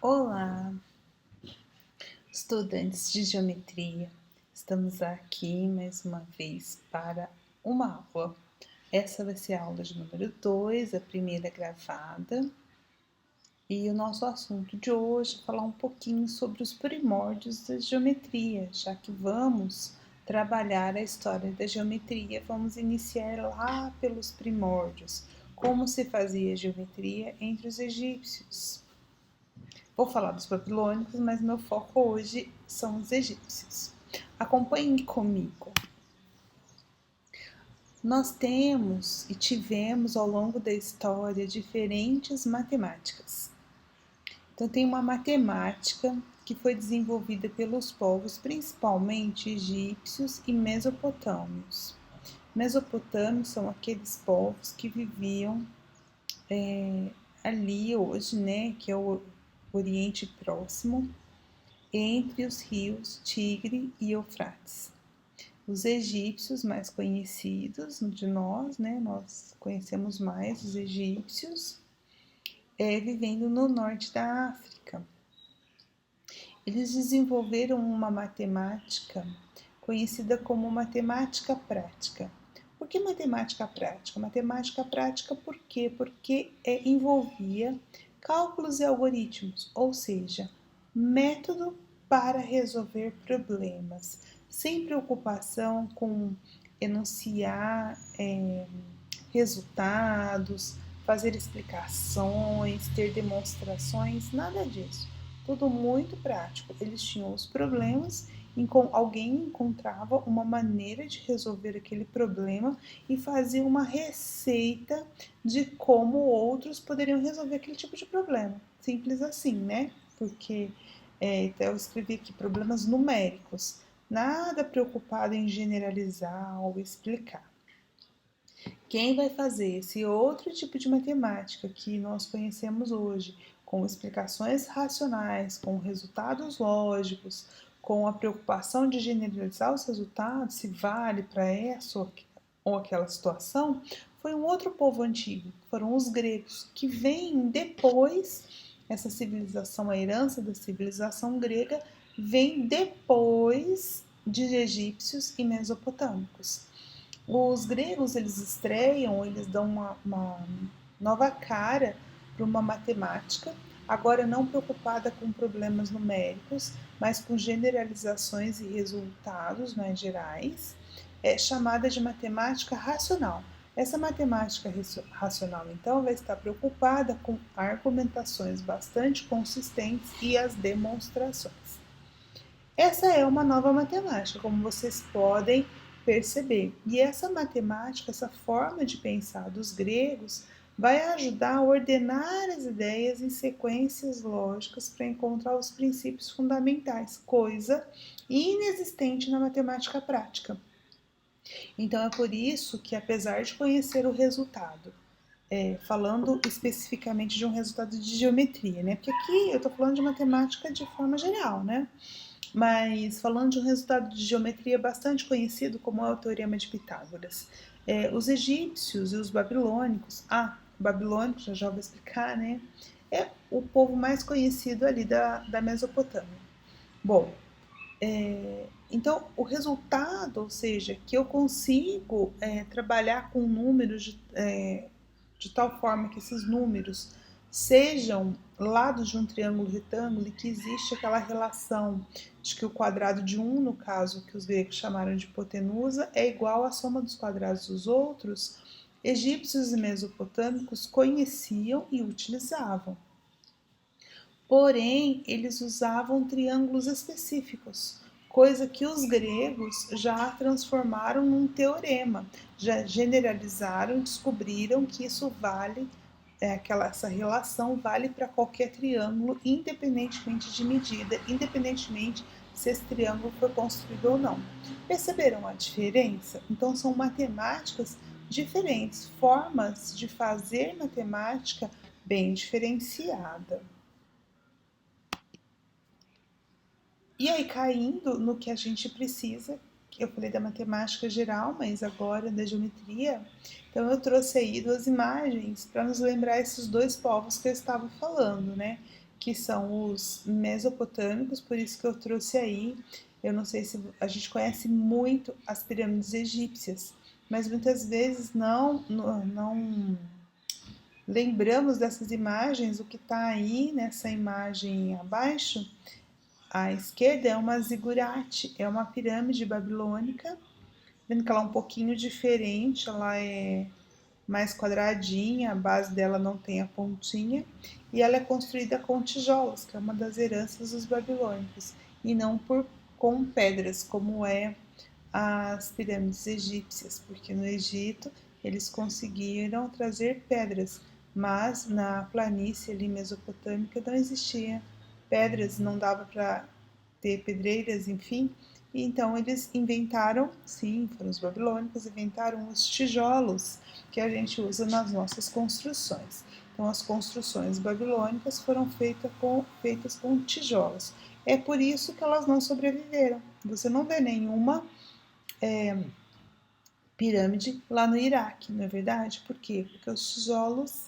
Olá, estudantes de geometria. Estamos aqui mais uma vez para uma aula. Essa vai ser a aula de número 2, a primeira gravada. E o nosso assunto de hoje é falar um pouquinho sobre os primórdios da geometria, já que vamos trabalhar a história da geometria. Vamos iniciar lá pelos primórdios, como se fazia geometria entre os egípcios. Vou falar dos babilônicos, mas meu foco hoje são os egípcios. Acompanhem comigo. Nós temos e tivemos ao longo da história diferentes matemáticas. Então, tem uma matemática que foi desenvolvida pelos povos, principalmente egípcios e mesopotâmios. Mesopotâmios são aqueles povos que viviam ali hoje, né, que é o Oriente Próximo, entre os rios Tigre e Eufrates. Os egípcios mais conhecidos de nós, né, nós conhecemos mais os egípcios, vivendo no norte da África. Eles desenvolveram uma matemática conhecida como matemática prática. Por que matemática prática? Matemática prática por quê? Porque envolvia cálculos e algoritmos, ou seja, método para resolver problemas, sem preocupação com enunciar resultados, fazer explicações, ter demonstrações, nada disso. Tudo muito prático. Eles tinham os problemas, alguém encontrava uma maneira de resolver aquele problema e fazia uma receita de como outros poderiam resolver aquele tipo de problema. Simples assim, né? Porque então eu escrevi aqui problemas numéricos, nada preocupado em generalizar ou explicar. Quem vai fazer esse outro tipo de matemática que nós conhecemos hoje, com explicações racionais, com resultados lógicos, com a preocupação de generalizar os resultados, se vale para essa ou aquela situação, foi um outro povo antigo, foram os gregos, que vêm depois, essa civilização, a herança da civilização grega, vem depois de egípcios e mesopotâmicos. Os gregos, eles estreiam, eles dão uma nova cara para uma matemática, agora não preocupada com problemas numéricos, mas com generalizações e resultados mais gerais, chamada de matemática racional. Essa matemática racional, então, vai estar preocupada com argumentações bastante consistentes e as demonstrações. Essa é uma nova matemática, como vocês podem perceber. E essa matemática, essa forma de pensar dos gregos, vai ajudar a ordenar as ideias em sequências lógicas para encontrar os princípios fundamentais, coisa inexistente na matemática prática. Então é por isso que, apesar de conhecer o resultado, falando especificamente de um resultado de geometria, né? Porque aqui eu estou falando de matemática de forma geral, né? Mas falando de um resultado de geometria bastante conhecido, como é o Teorema de Pitágoras. Os egípcios e os babilônicos, babilônicos, já vou explicar, né? É o povo mais conhecido ali da Mesopotâmia. Bom, então o resultado, ou seja, que eu consigo trabalhar com números de tal forma que esses números sejam lados de um triângulo retângulo e que existe aquela relação de que o quadrado de um, no caso que os gregos chamaram de hipotenusa, é igual à soma dos quadrados dos outros, egípcios e mesopotâmicos conheciam e utilizavam. Porém, eles usavam triângulos específicos, coisa que os gregos já transformaram num teorema, já generalizaram, descobriram que isso vale, essa relação vale para qualquer triângulo, independentemente de medida, independentemente se esse triângulo foi construído ou não. Perceberam a diferença? Então, são matemáticas diferentes, formas de fazer matemática bem diferenciada. E aí, caindo no que a gente precisa, que eu falei da matemática geral, mas agora da geometria, então eu trouxe aí duas imagens para nos lembrar esses dois povos que eu estava falando, né? que são os mesopotâmicos, por isso que eu trouxe aí. Eu não sei se a gente conhece muito as pirâmides egípcias, mas muitas vezes não lembramos dessas imagens. O que está aí nessa imagem abaixo, à esquerda, é uma zigurate, é uma pirâmide babilônica. Vendo que ela é um pouquinho diferente, ela é mais quadradinha, a base dela não tem a pontinha, e ela é construída com tijolos, que é uma das heranças dos babilônicos, e não com pedras, como é as pirâmides egípcias, porque no Egito eles conseguiram trazer pedras, mas na planície ali mesopotâmica não existia pedras, não dava para ter pedreiras, enfim. E então eles inventaram, sim, foram os babilônicos, inventaram os tijolos que a gente usa nas nossas construções. Então as construções babilônicas foram feitas com tijolos. É por isso que elas não sobreviveram. Você não vê nenhuma pirâmide lá no Iraque, não é verdade? Por quê? Porque os tijolos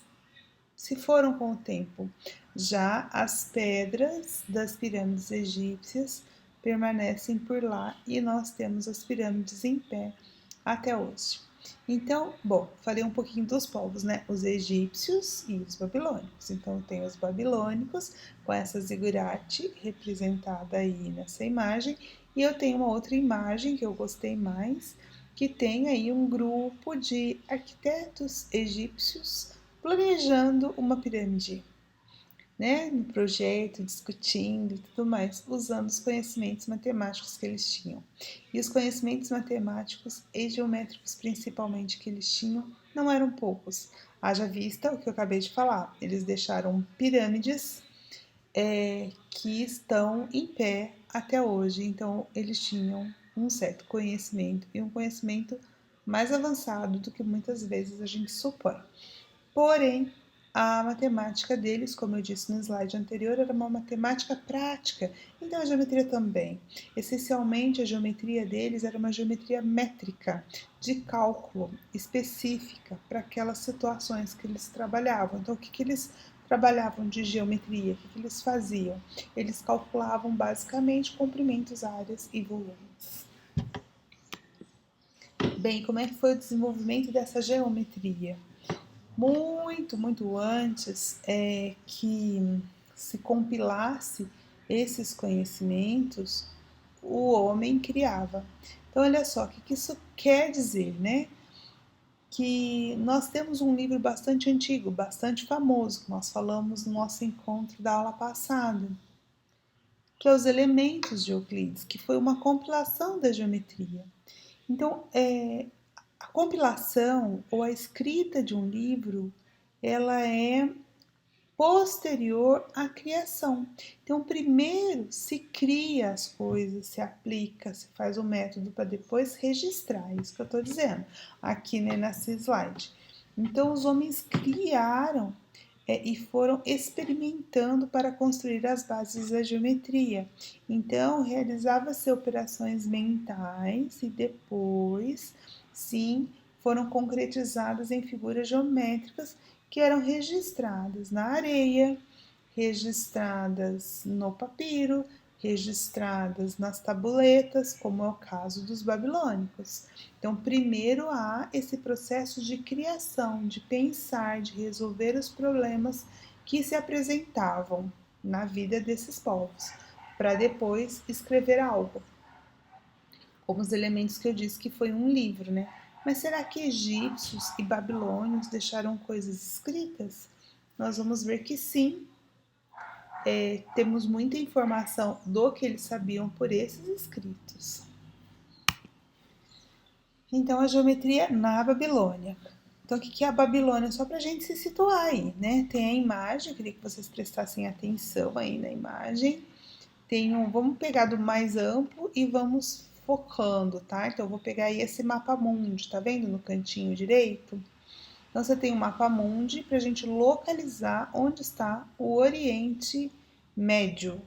se foram com o tempo. Já as pedras das pirâmides egípcias permanecem por lá e nós temos as pirâmides em pé até hoje. Então, bom, falei um pouquinho dos povos, né? Os egípcios e os babilônicos. Então, tem os babilônicos com essa zigurate representada aí nessa imagem, e eu tenho uma outra imagem que eu gostei mais, que tem aí um grupo de arquitetos egípcios planejando uma pirâmide, né, no projeto, discutindo e tudo mais, usando os conhecimentos matemáticos que eles tinham. E os conhecimentos matemáticos e geométricos, principalmente, que eles tinham, não eram poucos. Haja vista o que eu acabei de falar, eles deixaram pirâmides que estão em pé até hoje, então eles tinham um certo conhecimento e um conhecimento mais avançado do que muitas vezes a gente supõe. Porém, a matemática deles, como eu disse no slide anterior, era uma matemática prática, então a geometria também. Essencialmente, a geometria deles era uma geometria métrica, de cálculo, específica para aquelas situações que eles trabalhavam. Então, o que eles trabalhavam de geometria? O que eles faziam? Eles calculavam basicamente comprimentos, áreas e volumes. Bem, como é que foi o desenvolvimento dessa geometria? Muito antes que se compilasse esses conhecimentos, o homem criava. Então, olha só, o que isso quer dizer, né? Que nós temos um livro bastante antigo, bastante famoso, que nós falamos no nosso encontro da aula passada, que é Os Elementos de Euclides, que foi uma compilação da geometria. Então, a compilação ou a escrita de um livro, ela é posterior à criação. Então, primeiro se cria as coisas, se aplica, se faz o método para depois registrar. Isso que eu estou dizendo aqui, né, nesse slide. Então, os homens criaram e foram experimentando para construir as bases da geometria. Então, realizava-se operações mentais e depois, sim, foram concretizadas em figuras geométricas que eram registradas na areia, registradas no papiro, registradas nas tabuletas, como é o caso dos babilônicos. Então, primeiro há esse processo de criação, de pensar, de resolver os problemas que se apresentavam na vida desses povos, para depois escrever algo. Como os elementos que eu disse que foi um livro, né? Mas será que egípcios e babilônios deixaram coisas escritas? Nós vamos ver que sim. Temos muita informação do que eles sabiam por esses escritos. Então, a geometria na Babilônia. Então, o que é a Babilônia? Só para a gente se situar aí, né? Tem a imagem, eu queria que vocês prestassem atenção aí na imagem. Vamos pegar do mais amplo e vamos focando, tá? Então, eu vou pegar aí esse mapa mundi, tá vendo no cantinho direito? Então, você tem o mapa mundi para a gente localizar onde está o Oriente Médio.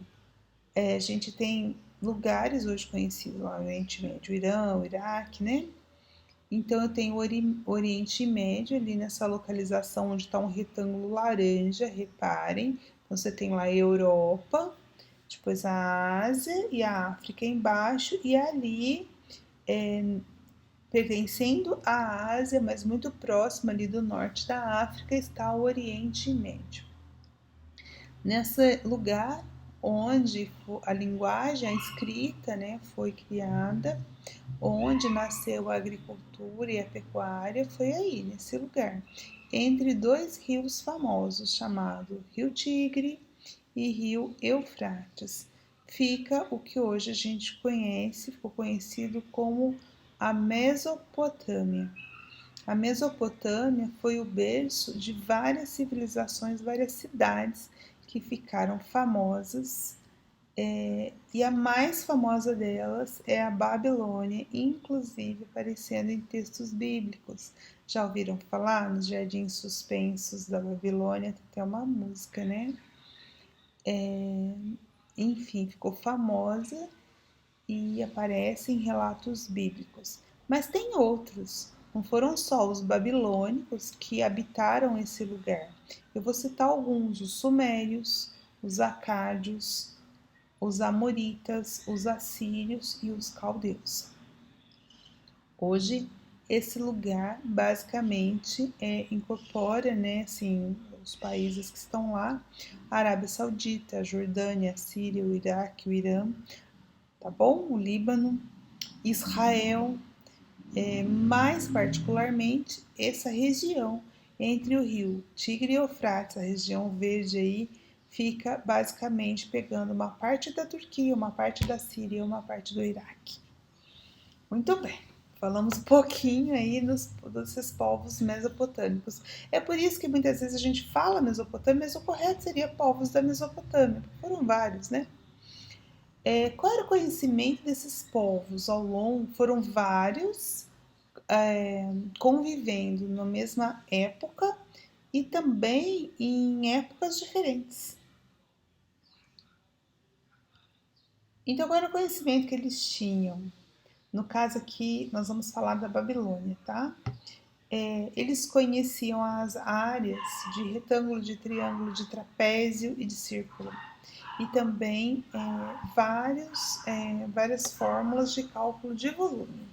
A gente tem lugares hoje conhecidos lá no Oriente Médio, Irã, o Iraque, né? Então, eu tenho o Oriente Médio ali nessa localização onde está um retângulo laranja, reparem. Então, você tem lá a Europa, depois a Ásia e a África embaixo, e ali, pertencendo à Ásia, mas muito próximo ali do norte da África, está o Oriente Médio. Nesse lugar onde a linguagem, a escrita, né, foi criada, onde nasceu a agricultura e a pecuária, foi aí, nesse lugar, entre dois rios famosos, chamado Rio Tigre e Rio Eufrates. Fica o que hoje a gente conhece, ficou conhecido como a Mesopotâmia. A Mesopotâmia foi o berço de várias civilizações, várias cidades que ficaram famosas, e a mais famosa delas é a Babilônia, inclusive aparecendo em textos bíblicos. Já ouviram falar nos Jardins Suspensos da Babilônia? Tem até uma música, né? Enfim, ficou famosa e aparece em relatos bíblicos. Mas tem outros, não foram só os babilônicos que habitaram esse lugar. Eu vou citar alguns: os sumérios, os acádios, os amoritas, os assírios e os caldeus. Hoje, esse lugar basicamente incorpora, né, assim, os países que estão lá: a Arábia Saudita, a Jordânia, a Síria, o Iraque, o Irã, tá bom? O Líbano, Israel, mais particularmente essa região entre o rio Tigre e Eufrates, a região verde aí, fica basicamente pegando uma parte da Turquia, uma parte da Síria e uma parte do Iraque. Muito bem, falamos um pouquinho aí desses povos mesopotâmicos. É por isso que muitas vezes a gente fala Mesopotâmia, mas o correto seria povos da Mesopotâmia, porque foram vários, né? Qual era o conhecimento desses povos ao longo? Foram vários, convivendo na mesma época e também em épocas diferentes. Então, qual era o conhecimento que eles tinham? No caso aqui, nós vamos falar da Babilônia, tá? Eles conheciam as áreas de retângulo, de triângulo, de trapézio e de círculo. E também várias fórmulas de cálculo de volume.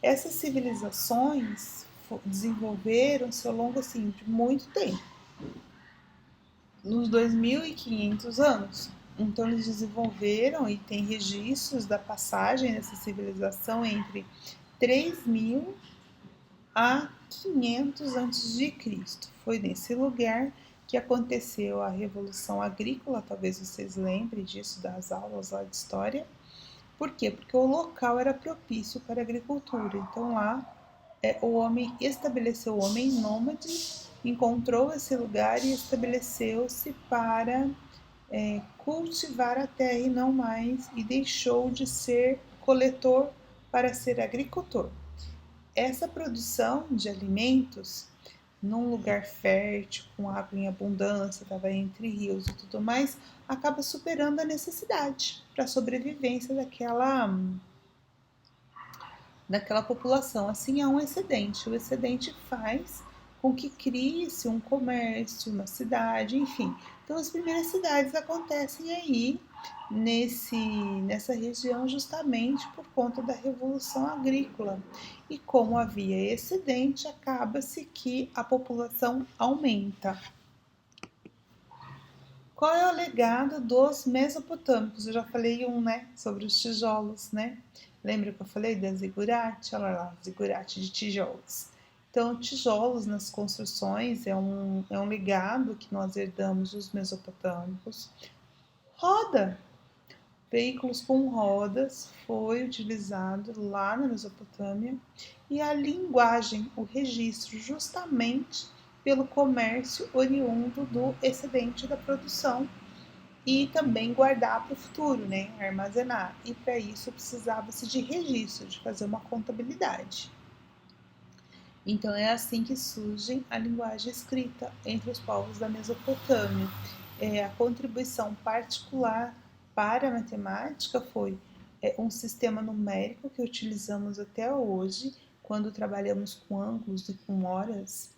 Essas civilizações desenvolveram-se ao longo assim, de muito tempo, nos 2.500 anos. Então, eles desenvolveram e tem registros da passagem dessa civilização entre 3.000 a 500 a.C. Foi nesse lugar que aconteceu a Revolução Agrícola, talvez vocês lembrem disso das aulas lá de história. Por quê? Porque o local era propício para a agricultura. Então lá o homem estabeleceu, o homem nômade encontrou esse lugar e estabeleceu-se para cultivar a terra e não mais, e deixou de ser coletor para ser agricultor. Essa produção de alimentos num lugar fértil, com água em abundância, estava entre rios e tudo mais, acaba superando a necessidade para a sobrevivência daquela população. Assim, há um excedente. O excedente faz com que crie-se um comércio, uma cidade, enfim. Então, as primeiras cidades acontecem aí, nessa região, justamente por conta da Revolução Agrícola. E como havia excedente, acaba-se que a população aumenta. Qual é o legado dos mesopotâmicos? Eu já falei né, sobre os tijolos, né? Lembra que eu falei da zigurate? Olha lá, zigurate de tijolos. Então, tijolos nas construções é um legado que nós herdamos dos mesopotâmicos. Roda, veículos com rodas, foi utilizado lá na Mesopotâmia. E a linguagem, o registro, justamente pelo comércio oriundo do excedente da produção e também guardar para o futuro, né? Armazenar. E para isso precisava-se de registro, de fazer uma contabilidade. Então é assim que surge a linguagem escrita entre os povos da Mesopotâmia. A contribuição particular para a matemática foi é um sistema numérico que utilizamos até hoje quando trabalhamos com ângulos e com horas,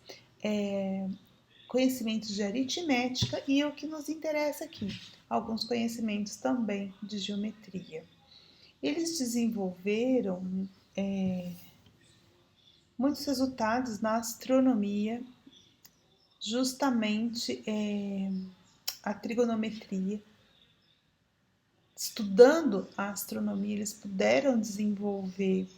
conhecimentos de aritmética e o que nos interessa aqui, alguns conhecimentos também de geometria. Eles desenvolveram muitos resultados na astronomia, justamente a trigonometria. Estudando a astronomia, eles puderam desenvolver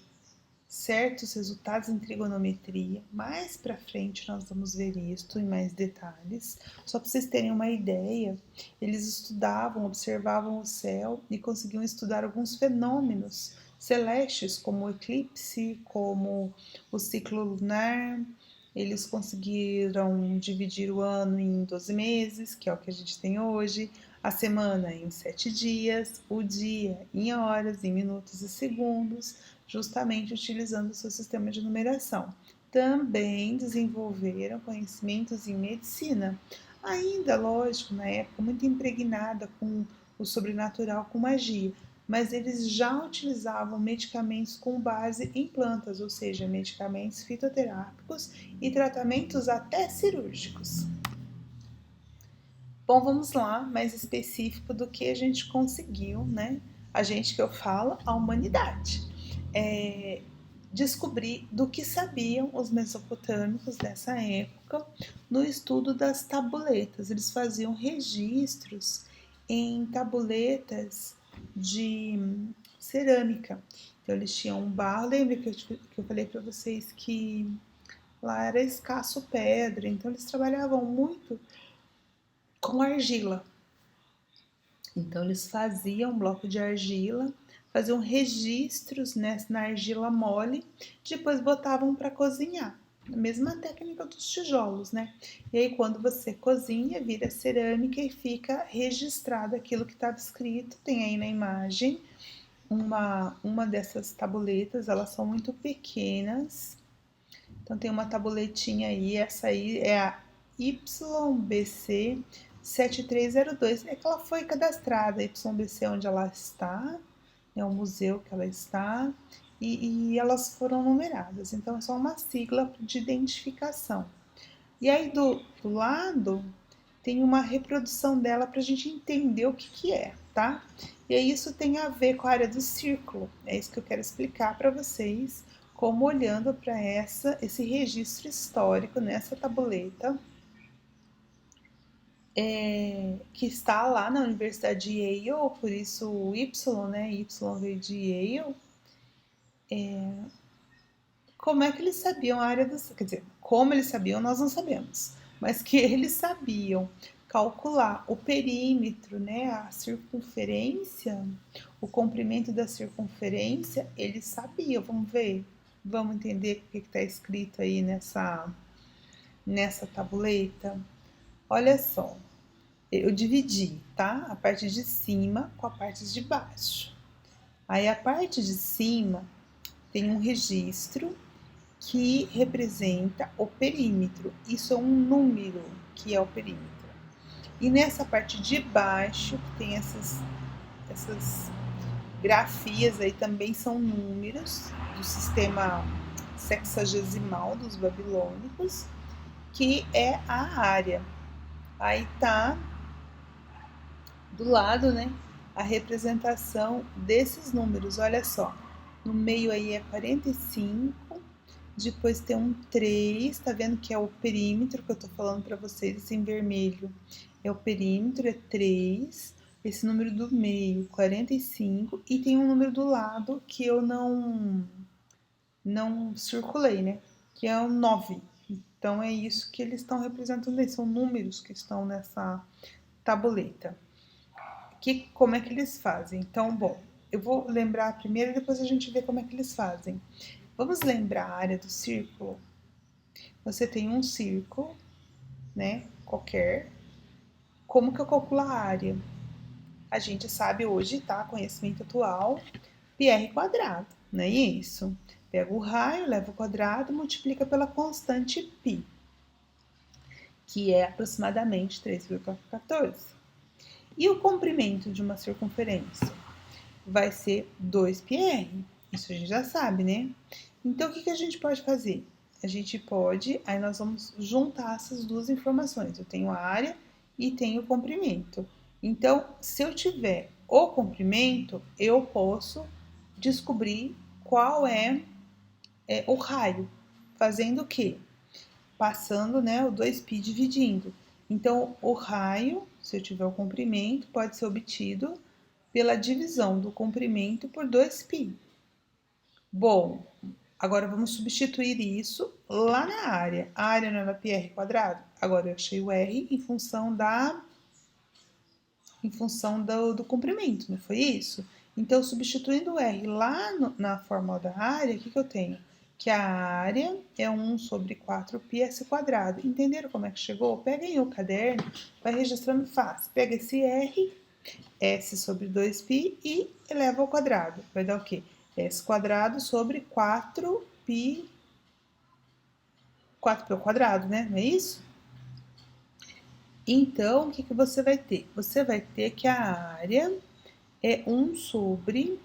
certos resultados em trigonometria. Mais para frente nós vamos ver isso em mais detalhes. Só para vocês terem uma ideia, eles estudavam, observavam o céu e conseguiam estudar alguns fenômenos celestes, como o eclipse, como o ciclo lunar. Eles conseguiram dividir o ano em 12 meses, que é o que a gente tem hoje, a semana em 7 dias, o dia em horas, em minutos e segundos, justamente utilizando o seu sistema de numeração. Também desenvolveram conhecimentos em medicina, ainda, lógico, na época muito impregnada com o sobrenatural, com magia, mas eles já utilizavam medicamentos com base em plantas, ou seja, medicamentos fitoterápicos e tratamentos até cirúrgicos. Bom, vamos lá, mais específico do que a gente conseguiu, né? A gente que eu falo, a humanidade. Descobrir do que sabiam os mesopotâmicos dessa época no estudo das tabuletas. Eles faziam registros em tabuletas de cerâmica. Então, eles tinham um barro. Lembra que eu falei para vocês que lá era escasso pedra, então eles trabalhavam muito com argila. Então, eles faziam um bloco de argila, faziam registros na argila mole, depois botavam para cozinhar. A mesma técnica dos tijolos, né? E aí, quando você cozinha, vira cerâmica e fica registrado aquilo que estava escrito. Tem aí na imagem uma dessas tabuletas, elas são muito pequenas. Então, tem uma tabuletinha aí, essa aí é a YBC 7302, é que ela foi cadastrada, YBC onde ela está, é o museu que ela está, e elas foram numeradas, então é só uma sigla de identificação. E aí do lado tem uma reprodução dela para a gente entender o que é, tá? E aí isso tem a ver com a área do círculo, é isso que eu quero explicar para vocês, como olhando para esse registro histórico nessa tabuleta, que está lá na Universidade de Yale, por isso o Y, né? Y veio de Yale. Como é que eles sabiam a área do... Quer dizer, como eles sabiam, nós não sabemos. Mas que eles sabiam calcular o perímetro, né? A circunferência, o comprimento da circunferência, eles sabiam. Vamos ver? Vamos entender o que está escrito aí nessa tabuleta? Olha só. Eu dividi, tá? A parte de cima com a parte de baixo. Aí a parte de cima tem um registro que representa o perímetro. Isso é um número que é o perímetro. E nessa parte de baixo, que tem essas grafias aí, também são números do sistema sexagesimal dos babilônicos, que é a área. Aí tá do lado, né, a representação desses números. Olha só, no meio aí é 45, depois tem um 3, tá vendo que é o perímetro que eu tô falando para vocês, esse em vermelho é o perímetro, é 3, esse número do meio, 45, e tem um número do lado que eu não circulei, né, que é o 9. Então é isso que eles estão representando aí, são números que estão nessa tabuleta. Como é que eles fazem? Então, bom, eu vou lembrar primeiro e depois a gente vê como é que eles fazem. Vamos lembrar a área do círculo? Você tem um círculo, né, qualquer. Como que eu calculo a área? A gente sabe hoje, tá, conhecimento atual, πr quadrado, não é isso? Pega o raio, leva o quadrado, multiplica pela constante π, que é aproximadamente 3,14. E o comprimento de uma circunferência? vai ser 2πr. Isso a gente já sabe, né? Então, o que a gente pode fazer? A gente pode, aí nós vamos juntar essas duas informações. Eu tenho a área e tenho o comprimento. Então, se eu tiver o comprimento, eu posso descobrir qual é o raio. Fazendo o quê? Passando, né, o 2π dividindo. Então, o raio, se eu tiver o comprimento, pode ser obtido pela divisão do comprimento por 2π. Bom, agora vamos substituir isso lá na área. A área não era πr quadrado? Agora eu achei o r em função do comprimento, não foi isso? Então, substituindo o r lá na fórmula da área, o que eu tenho? Que a área é 1 sobre 4πs quadrado. Entenderam como é que chegou? Peguem o caderno, vai registrando fácil. Pega esse r, s sobre 2π e eleva ao quadrado. Vai dar o quê? S quadrado sobre 4π ao quadrado, né? Não é isso? Então, o que você vai ter? Você vai ter que a área é 1 sobre...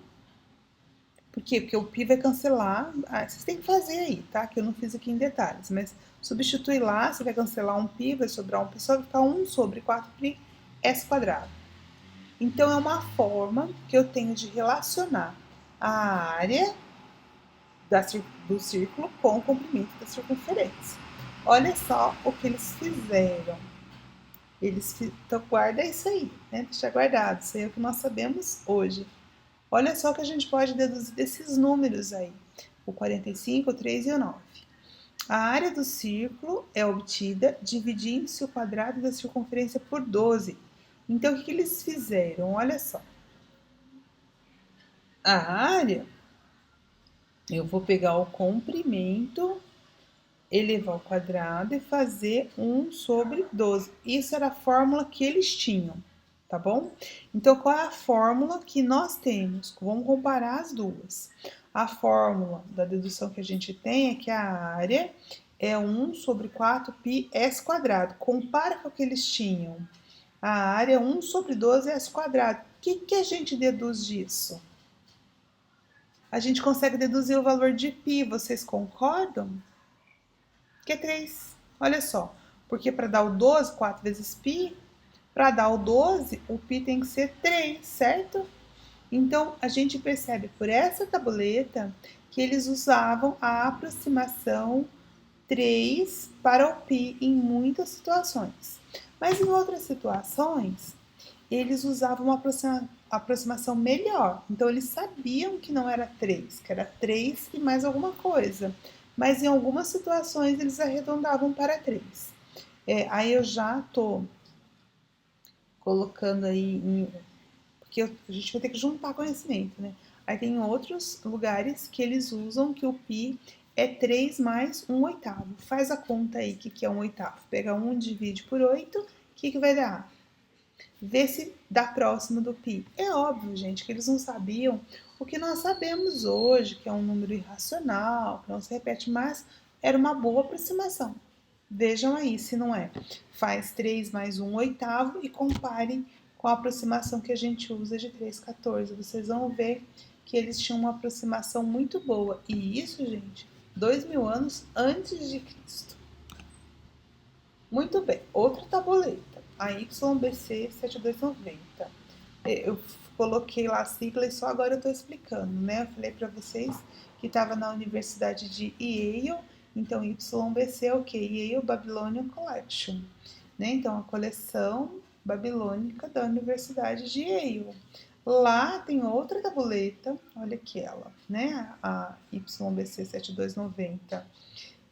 Por quê? Porque o π vai cancelar... vocês têm que fazer aí, tá? Que eu não fiz aqui em detalhes. Mas substitui lá, você vai cancelar um π, vai sobrar um π, só vai ficar 1 sobre 4π s quadrado. Então, é uma forma que eu tenho de relacionar a área do círculo com o comprimento da circunferência. Olha só o que eles fizeram. Então, guarda isso aí, né? Deixa guardado, isso aí é o que nós sabemos hoje. Olha só o que a gente pode deduzir desses números aí. O 45, o 3 e o 9. A área do círculo é obtida dividindo-se o quadrado da circunferência por 12. Então, o que eles fizeram? Olha só. A área, eu vou pegar o comprimento, elevar ao quadrado e fazer 1 sobre 12. Isso era a fórmula que eles tinham, tá bom? Então, qual é a fórmula que nós temos? Vamos comparar as duas. A fórmula da dedução que a gente tem é que a área é 1 sobre 4π s quadrado. Compara com o que eles tinham. A área é 1 sobre 12 s quadrado. O que a gente deduz disso? A gente consegue deduzir o valor de π. Vocês concordam? Que é 3. Olha só, porque para dar o 12, 4 vezes π, para dar o 12, o π tem que ser 3, certo? Então, a gente percebe por essa tabuleta que eles usavam a aproximação 3 para o π em muitas situações. Mas em outras situações, eles usavam uma aproximação melhor. Então, eles sabiam que não era 3, que era 3 e mais alguma coisa. Mas em algumas situações eles arredondavam para 3. Aí eu já tô colocando aí, porque a gente vai ter que juntar conhecimento, né? Aí tem outros lugares que eles usam que o π é 3 mais 1 oitavo. Faz a conta aí, o que é 1 oitavo? Pega 1, divide por 8, o que vai dar? Vê se dá próximo do π. É óbvio, gente, que eles não sabiam o que nós sabemos hoje, que é um número irracional, que não se repete, mas era uma boa aproximação. Vejam aí se não é. Faz 3 mais 1 oitavo e comparem com a aproximação que a gente usa de 3,14. Vocês vão ver que eles tinham uma aproximação muito boa. E isso, gente, 2000 anos antes de Cristo. Muito bem, outra tabuleta, a YBC 7290. Eu coloquei lá a sigla e só agora eu estou explicando, né? Eu falei para vocês que estava na Universidade de Yale, então YBC é o que? Yale Babylonian Collection, né? Então, a coleção babilônica da Universidade de Yale. Lá tem outra tabuleta, olha aqui ela, né? A YBC 7290,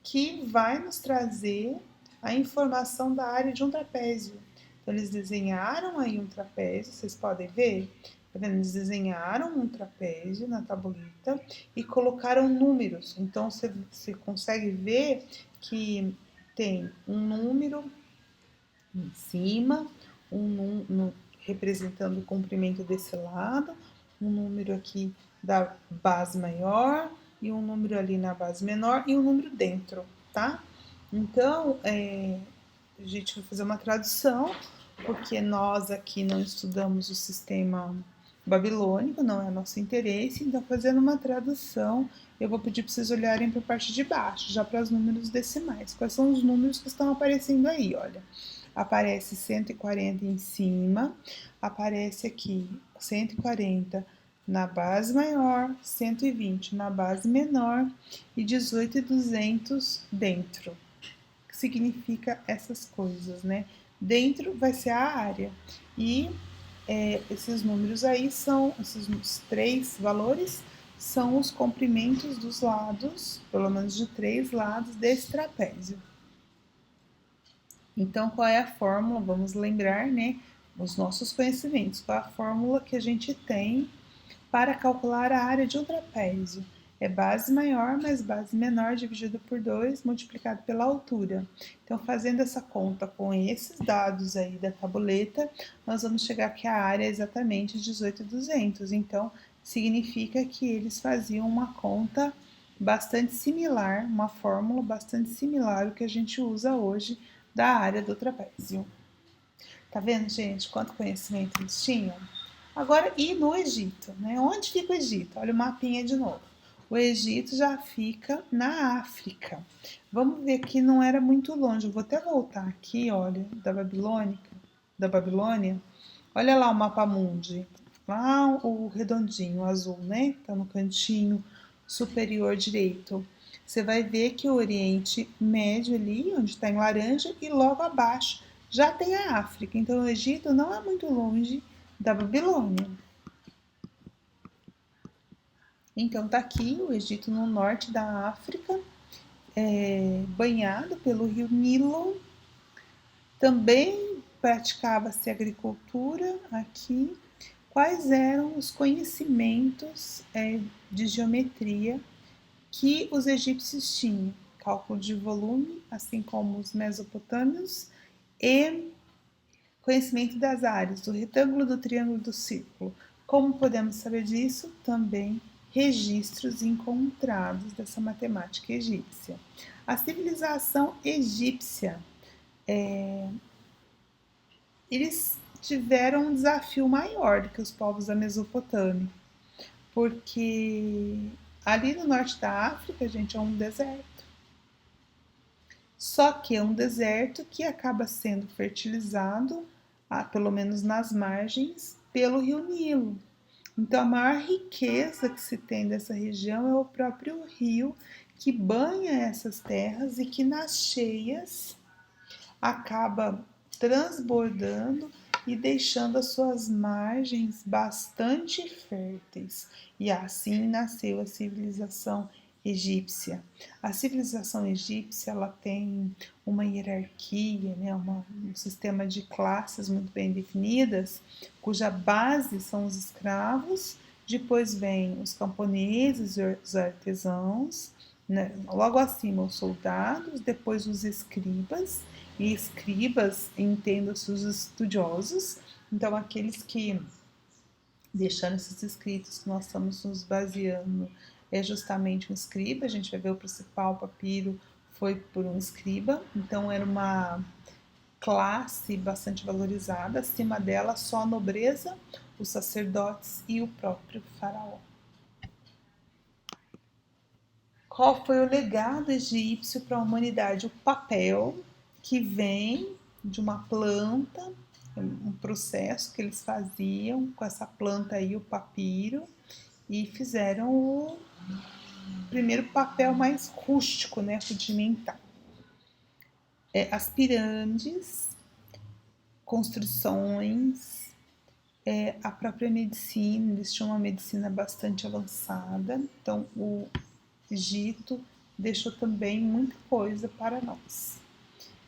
que vai nos trazer a informação da área de um trapézio. Então, eles desenharam aí um trapézio, vocês podem ver? Tá vendo? Eles desenharam um trapézio na tabuleta e colocaram números. Então, você consegue ver que tem um número em cima, representando o comprimento desse lado, um número aqui da base maior e um número ali na base menor e um número dentro, tá? Então, a gente vai fazer uma tradução, porque nós aqui não estudamos o sistema babilônico, não é nosso interesse, então fazendo uma tradução, eu vou pedir para vocês olharem para a parte de baixo, já para os números decimais. Quais são os números que estão aparecendo aí, olha. Aparece 140 em cima, aparece aqui 140 na base maior, 120 na base menor e 18.200 dentro. O que significa essas coisas, né? Dentro vai ser a área e esses números aí são, esses 3 valores são os comprimentos dos lados, pelo menos de 3 lados desse trapézio. Então, qual é a fórmula? Vamos lembrar, né, os nossos conhecimentos. Qual é a fórmula que a gente tem para calcular a área de um trapézio? É base maior mais base menor dividido por 2 multiplicado pela altura. Então, fazendo essa conta com esses dados aí da tabuleta, nós vamos chegar que a área é exatamente 18.200. Então, significa que eles faziam uma conta bastante similar, uma fórmula bastante similar ao que a gente usa hoje da área do trapézio. Tá vendo, gente, quanto conhecimento eles tinham? Agora, e no Egito, né? Onde fica o Egito? Olha o mapinha de novo. O Egito já fica na África. Vamos ver que não era muito longe. Eu vou até voltar aqui, olha, da Babilônia. Olha lá o mapa mundi. Lá o redondinho, o azul, né? Tá no cantinho superior direito. Você vai ver que o Oriente Médio ali, onde está em laranja, e logo abaixo já tem a África. Então o Egito não é muito longe da Babilônia. Então tá aqui o Egito no norte da África, banhado pelo rio Nilo. Também praticava-se agricultura aqui. Quais eram os conhecimentos de geometria que os egípcios tinham? Cálculo de volume, assim como os mesopotâmios, e conhecimento das áreas, do retângulo, do triângulo, do círculo. Como podemos saber disso? Também registros encontrados dessa matemática egípcia. A civilização egípcia, eles tiveram um desafio maior do que os povos da Mesopotâmia, porque ali no norte da África, gente, é um deserto. Só que é um deserto que acaba sendo fertilizado, pelo menos nas margens, pelo rio Nilo. Então, a maior riqueza que se tem dessa região é o próprio rio que banha essas terras e que nas cheias acaba transbordando e deixando as suas margens bastante férteis. E assim nasceu a civilização egípcia. A civilização egípcia, ela tem uma hierarquia, né, um sistema de classes muito bem definidas, cuja base são os escravos, depois vem os camponeses, os artesãos, né, logo acima os soldados, depois os escribas, e escribas, entenda-se os estudiosos, então aqueles que deixaram esses escritos que nós estamos nos baseando é justamente um escriba. A gente vai ver o principal papiro foi por um escriba, então era uma classe bastante valorizada, acima dela só a nobreza, os sacerdotes e o próprio faraó. Qual foi o legado egípcio para a humanidade? O papel, que vem de uma planta, um processo que eles faziam com essa planta aí, o papiro, e fizeram o primeiro papel mais rústico, né, rudimentar. As pirâmides, construções, a própria medicina, eles tinham uma medicina bastante avançada, então o Egito deixou também muita coisa para nós.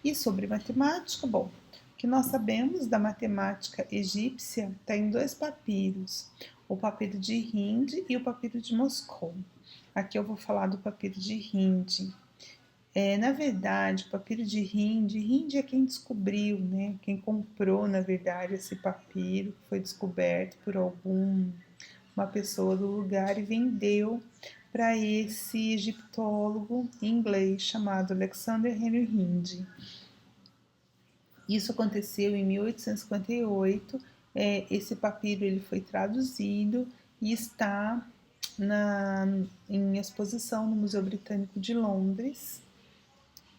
E sobre matemática, bom, o que nós sabemos da matemática egípcia está em 2 papiros, o papiro de Hind e o papiro de Moscou. Aqui eu vou falar do papiro de Hind. Na verdade, o papiro de Hind é quem descobriu, né? Quem comprou, na verdade, esse papiro, foi descoberto por uma pessoa do lugar e vendeu para esse egiptólogo inglês chamado Alexander Henry Hind. Isso aconteceu em 1858, Esse papiro ele foi traduzido e está em exposição no Museu Britânico de Londres.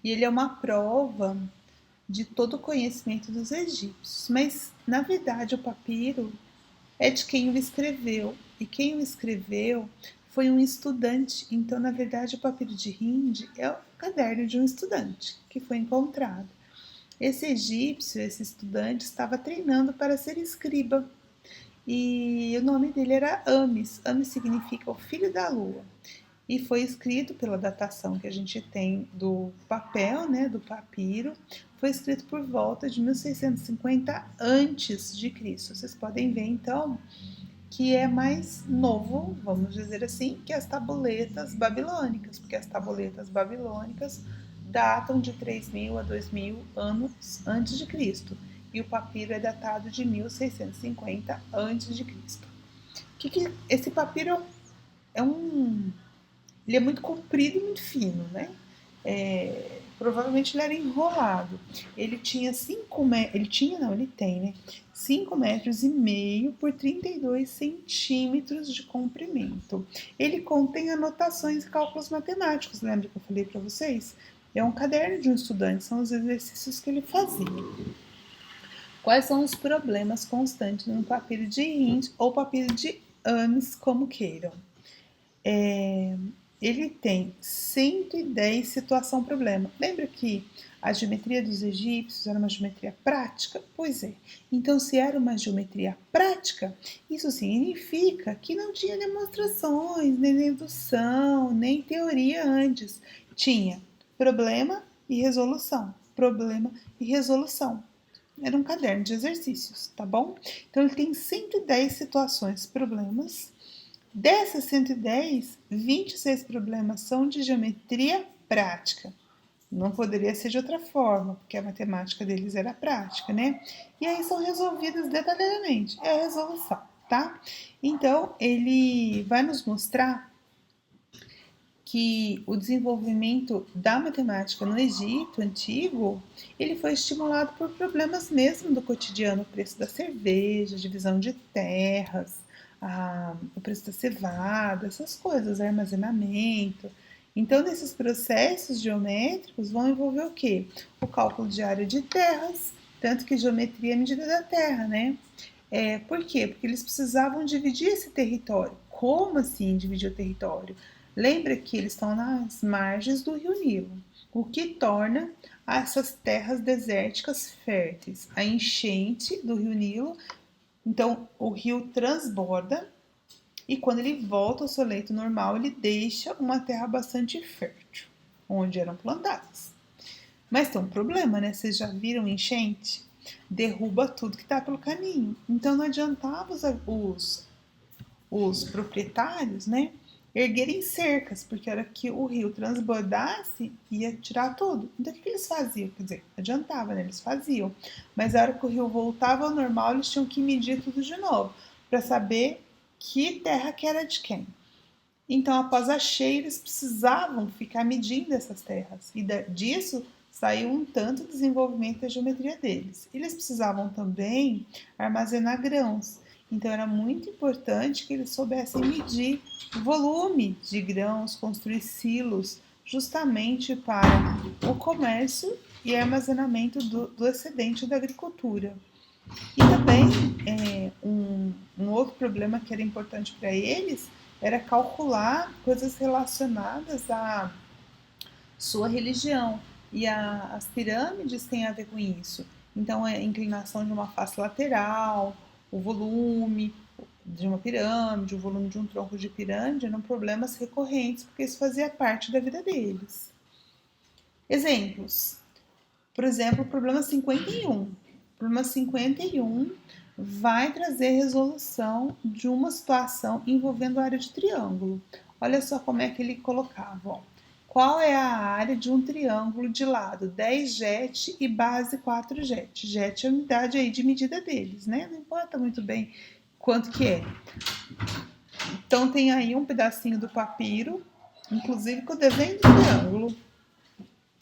E ele é uma prova de todo o conhecimento dos egípcios. Mas, na verdade, o papiro é de quem o escreveu. E quem o escreveu foi um estudante. Então, na verdade, o papiro de Hind é o caderno de um estudante que foi encontrado. Esse egípcio, esse estudante, estava treinando para ser escriba. E o nome dele era Amis. Amis significa o filho da lua. E foi escrito pela datação que a gente tem do papel, né, do papiro, foi escrito por volta de 1650 antes de Cristo. Vocês podem ver então que é mais novo, vamos dizer assim, que as tabuletas babilônicas, porque as tabuletas babilônicas datam de 3.000 a 2.000 anos antes de Cristo, e o papiro é datado de 1650 antes de Cristo. Esse papiro ele é muito comprido e muito fino, né? Provavelmente ele era enrolado. Ele tinha 5 metros, ele tem, né? 5 metros e meio por 32 centímetros de comprimento. Ele contém anotações e cálculos matemáticos, lembra que eu falei para vocês? É um caderno de um estudante, são os exercícios que ele fazia. Quais são os problemas constantes no papiro de Hind ou papiro de Amis, como queiram? Ele tem 110 situação-problema. Lembra que a geometria dos egípcios era uma geometria prática? Pois é. Então, se era uma geometria prática, isso significa que não tinha demonstrações, nem dedução, nem teoria antes. Tinha problema e resolução. Problema e resolução. Era um caderno de exercícios, tá bom? Então, ele tem 110 situações, problemas. Dessas 110, 26 problemas são de geometria prática. Não poderia ser de outra forma, porque a matemática deles era prática, né? E aí são resolvidas detalhadamente. É a resolução, tá? Então, ele vai nos mostrar que o desenvolvimento da matemática no Egito antigo, ele foi estimulado por problemas mesmo do cotidiano, o preço da cerveja, divisão de terras, o preço da cevada, essas coisas, armazenamento. Então, nesses processos geométricos vão envolver o quê? O cálculo de área de terras, tanto que geometria é a medida da terra, né? Por quê? Porque eles precisavam dividir esse território. Como assim dividir o território? Lembra que eles estão nas margens do rio Nilo, o que torna essas terras desérticas férteis. A enchente do rio Nilo, então o rio transborda e quando ele volta ao seu leito normal, ele deixa uma terra bastante fértil, onde eram plantadas. Mas tem um problema, né? Vocês já viram enchente? Derruba tudo que está pelo caminho. Então não adiantava os proprietários, né, erguerem cercas, porque a hora que o rio transbordasse, ia tirar tudo. Então, o que eles faziam? Quer dizer, adiantava, né? Eles faziam. Mas a hora que o rio voltava ao normal, eles tinham que medir tudo de novo, para saber que terra que era de quem. Então, após a cheia, eles precisavam ficar medindo essas terras. E disso saiu um tanto desenvolvimento da geometria deles. Eles precisavam também armazenar grãos. Então, era muito importante que eles soubessem medir o volume de grãos, construir silos, justamente para o comércio e armazenamento do excedente da agricultura. E também um outro problema que era importante para eles era calcular coisas relacionadas à sua religião. E as pirâmides têm a ver com isso. Então, a inclinação de uma face lateral, o volume de uma pirâmide, o volume de um tronco de pirâmide eram problemas recorrentes, porque isso fazia parte da vida deles. Exemplos. Por exemplo, o problema 51. O problema 51 vai trazer resolução de uma situação envolvendo a área de triângulo. Olha só como é que ele colocava. Ó. Qual é a área de um triângulo de lado 10 jet e base 4 jet? Jet é a unidade aí de medida deles, né? Não importa muito bem quanto que é. Então tem aí um pedacinho do papiro, inclusive com o desenho do triângulo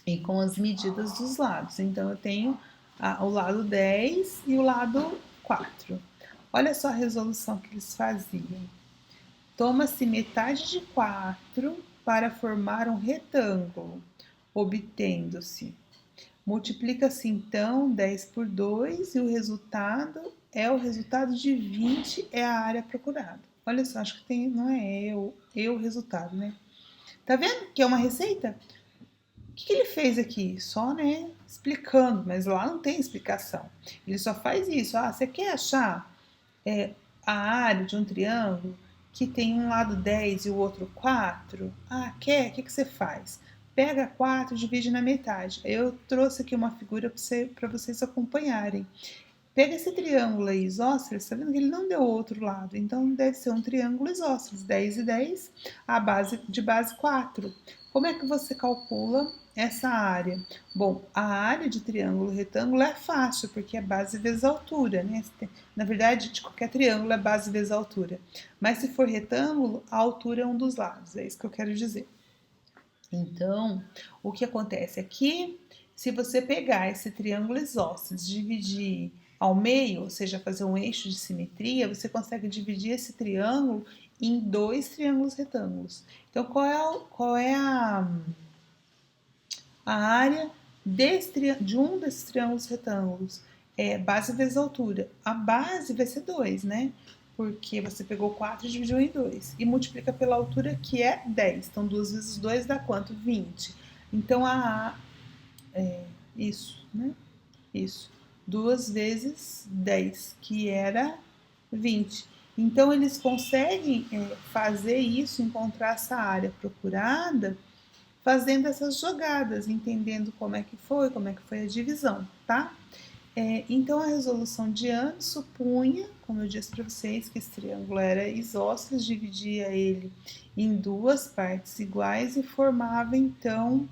e com as medidas dos lados. Então eu tenho o lado 10 e o lado 4. Olha só a resolução que eles faziam. Toma-se metade de 4 para formar um retângulo, obtendo-se. Multiplica-se então 10 por 2 e o resultado de 20, é a área procurada. Olha só, acho que tem, não é o resultado, né? Tá vendo que é uma receita? O que ele fez aqui? Só, né, explicando, mas lá não tem explicação. Ele só faz isso. Ah, você quer achar a área de um triângulo que tem um lado 10 e o outro 4? Ah, quer? O que você faz? Pega 4 e divide na metade. Eu trouxe aqui uma figura para vocês acompanharem. Pega esse triângulo aí, isósceles, tá vendo que ele não deu outro lado, então deve ser um triângulo isósceles, 10 e 10, a base de base 4. Como é que você calcula essa área? Bom, a área de triângulo retângulo é fácil, porque é base vezes altura, né? Na verdade, de qualquer triângulo é base vezes altura. Mas se for retângulo, a altura é um dos lados, é isso que eu quero dizer. Então, o que acontece aqui, se você pegar esse triângulo isósceles, dividir ao meio, ou seja, fazer um eixo de simetria, você consegue dividir esse triângulo em 2 triângulos retângulos. Então, qual é a área de um desses triângulos retângulos? É base vezes altura. A base vai ser 2, né? Porque você pegou 4 e dividiu em 2. E multiplica pela altura, que é 10. Então, 2 vezes 2 dá quanto? 20. Então, isso, né? Isso. 2 vezes 10, que era 20. Então, eles conseguem fazer isso, encontrar essa área procurada, fazendo essas jogadas, entendendo como é que foi a divisão, tá? Então, a resolução de Young supunha, como eu disse para vocês, que esse triângulo era isósceles, dividia ele em 2 partes iguais e formava, então,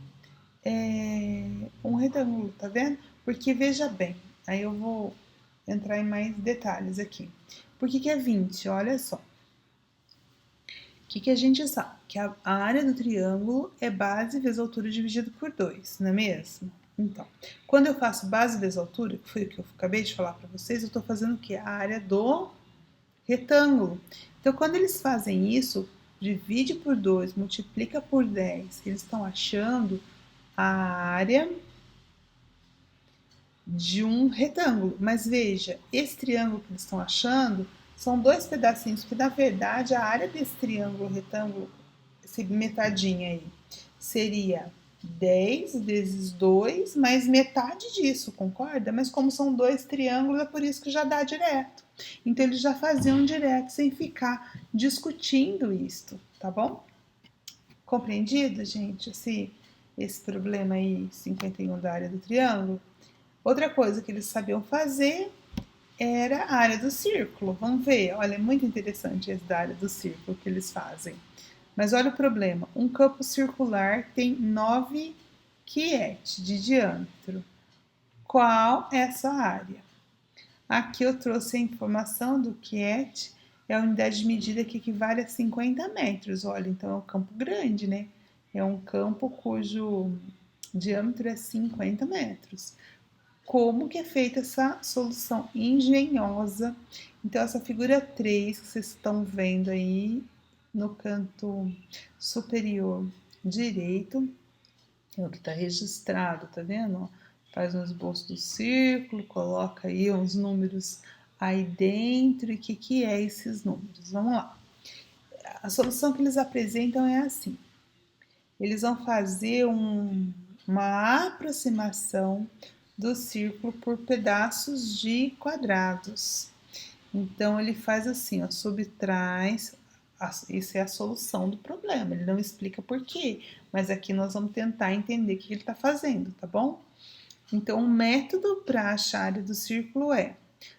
um retângulo, tá vendo? Porque, veja bem, aí eu vou entrar em mais detalhes aqui. Por que é 20? Olha só. O que a gente sabe? Que a área do triângulo é base vezes altura dividido por 2, não é mesmo? Então, quando eu faço base vezes altura, que foi o que eu acabei de falar para vocês, eu estou fazendo o quê? A área do retângulo. Então, quando eles fazem isso, divide por 2, multiplica por 10, eles estão achando a área de um retângulo. Mas veja, esse triângulo que eles estão achando são 2 pedacinhos, que na verdade a área desse triângulo retângulo, esse metadinha aí, seria 10 vezes 2 mais metade disso, concorda? Mas como são 2 triângulos, é por isso que já dá direto. Então eles já faziam direto sem ficar discutindo isto, tá bom? Compreendido, gente, esse problema aí, 51 da área do triângulo? Outra coisa que eles sabiam fazer era a área do círculo. Vamos ver, olha, é muito interessante esse da área do círculo que eles fazem. Mas olha o problema, um campo circular tem 9 quiete de diâmetro. Qual é essa área? Aqui eu trouxe a informação do quiete, é a unidade de medida que equivale a 50 metros. Olha, então é um campo grande, né? É um campo cujo diâmetro é 50 metros. Como que é feita essa solução engenhosa? Então, essa figura 3 que vocês estão vendo aí no canto superior direito, é o que está registrado, tá vendo? Faz um esboço do círculo, coloca aí uns números aí dentro, e o que é esses números? Vamos lá. A solução que eles apresentam é assim. Eles vão fazer uma aproximação do círculo por pedaços de quadrados. Então, ele faz assim, ó, subtrai, isso é a solução do problema, ele não explica por quê, mas aqui nós vamos tentar entender o que ele está fazendo, tá bom? Então, o método para achar a área do círculo é: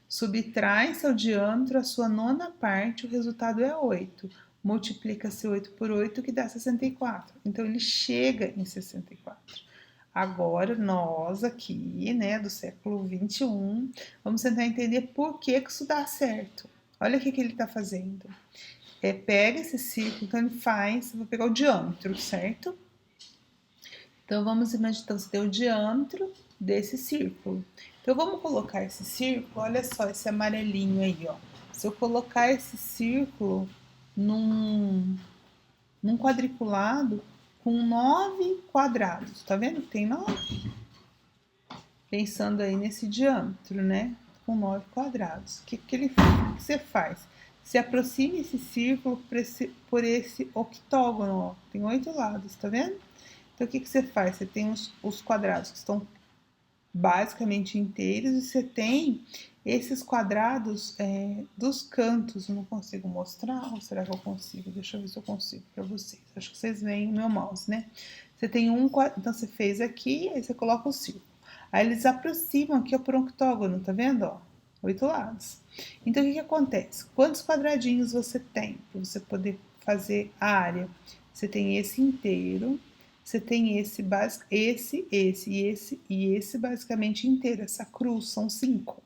subtrai-se ao diâmetro a sua nona parte, o resultado é 8. Multiplica-se 8 por 8, que dá 64. Então, ele chega em 64. Agora, nós aqui, né, do século 21, vamos tentar entender por que isso dá certo. Olha o que ele está fazendo. Pega esse círculo, então ele faz, vou pegar o diâmetro, certo? Então, vamos imaginar, então, você tem o diâmetro desse círculo. Então, vamos colocar esse círculo, olha só esse amarelinho aí, ó. se eu colocar esse círculo num quadriculado com 9 quadrados, tá vendo que tem 9? Pensando aí nesse diâmetro, né? Com 9 quadrados. O que você faz? Se aproxime esse círculo por esse octógono, ó. Tem 8 lados, tá vendo? Então, o que você faz? Você tem os quadrados que estão basicamente inteiros e você tem esses quadrados dos cantos. Eu não consigo mostrar, ou será que eu consigo? Deixa eu ver se eu consigo para vocês. Acho que vocês veem o meu mouse, né? Você tem então você fez aqui, aí você coloca o círculo. Aí eles aproximam aqui por um octógono, tá vendo? Ó, 8 lados. Então, o que acontece? Quantos quadradinhos você tem para você poder fazer a área? Você tem esse inteiro, você tem esse e esse basicamente inteiro. Essa cruz são 5.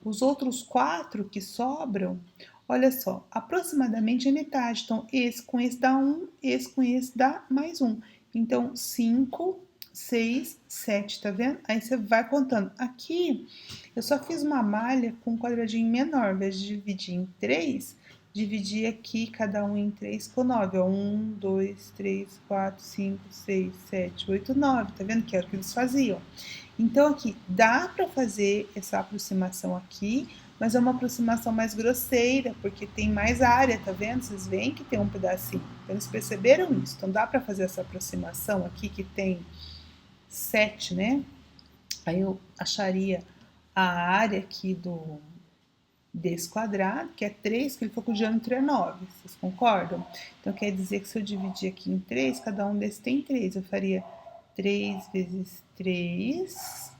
Os outros 4 que sobram, olha só, aproximadamente é metade. Então, esse com esse dá 1, esse com esse dá mais 1. Então, 5, 6, 7, tá vendo? Aí você vai contando. Aqui, eu só fiz uma malha com um quadradinho menor. Ao invés de dividir em 3, dividi aqui cada um em 3 com 9. Ó, 1, 2, 3, 4, 5, 6, 7, 8, 9. Tá vendo que era o que eles faziam? Então, aqui, dá para fazer essa aproximação aqui, mas é uma aproximação mais grosseira, porque tem mais área, tá vendo? Vocês veem que tem um pedacinho. Então, eles perceberam isso. Então, dá para fazer essa aproximação aqui, que tem 7, né? Aí eu acharia a área aqui desse quadrado, que é 3, que ele falou que o diâmetro é 9. Vocês concordam? Então, quer dizer que se eu dividir aqui em 3, cada um desses tem 3. Eu faria 3 vezes 3,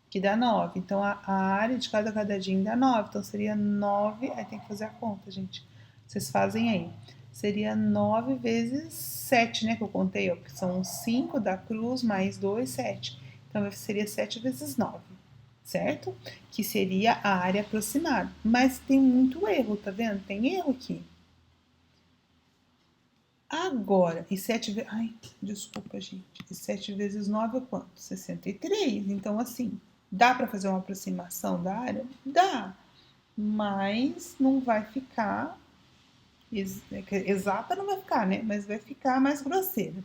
que dá 9. Então, a área de cada quadradinho dá 9. Então, seria 9... Aí tem que fazer a conta, gente. Vocês fazem aí. Seria 9 vezes 7, né? Que eu contei, ó. Que são 5 da cruz mais 2, 7. Então, seria 7 vezes 9, certo? Que seria a área aproximada. Mas tem muito erro, tá vendo? Tem erro aqui. Agora, e 7 vezes... Ai, desculpa, gente. E 7 vezes 9 é quanto? 63. Então, assim, dá para fazer uma aproximação da área? Dá. Mas não vai ficar... Exata não vai ficar, né? Mas vai ficar mais grosseira.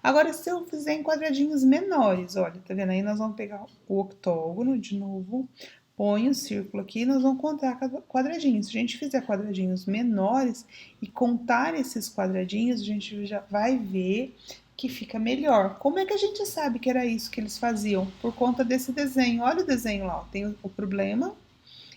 Agora, se eu fizer em quadradinhos menores, olha, tá vendo? Aí nós vamos pegar o octógono de novo, põe o círculo aqui e nós vamos contar quadradinhos. Se a gente fizer quadradinhos menores e contar esses quadradinhos, a gente já vai ver que fica melhor. Como é que a gente sabe que era isso que eles faziam? Por conta desse desenho. Olha o desenho lá, tem o problema.